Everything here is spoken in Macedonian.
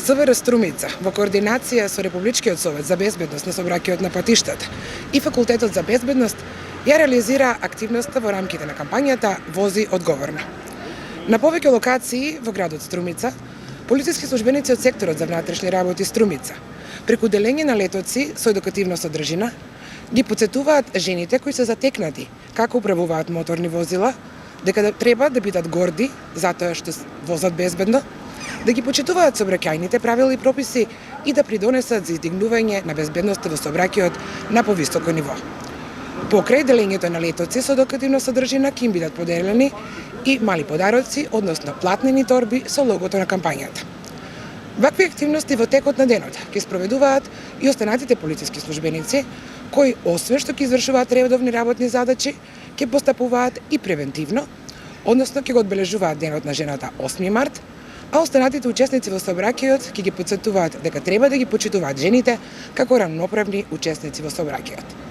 СВР Струмица, во координација со Републичкиот совет за безбедност на сообраќајот на патиштата и Факултетот за безбедност, ја реализира активноста во рамките на кампањата Вози одговорно. На повеќе локации во градот Струмица, полициски службеници од секторот за внатрешни работи Струмица, преку делење на летоци со едукативна содржина, ги потсетуваат жените кои се затекнати како управуваат моторни возила, дека треба да бидат горди затоа што возат безбедно, да ги почитуваат сообраќајните правила и прописи и да придонесат за издигнување на безбедноста во сообраќајот на повисоко ниво. Покрај делењето на летоци со едукативна содржина ќе им бидат поделени и мали подароци, односно платнени торби со логото на кампањата. Вакви активности во текот на денот ќе спроведуваат и останатите полициски службеници, кои освен што ќе извршуваат редовни работни задачи, ќе постапуваат и превентивно, односно ќе го одбележуваат денот на жената 8 март, а останатите учесници во сообраќајот ќе ги потсетуваат дека треба да ги почитуваат жените како рамноправни учесници во сообраќајот.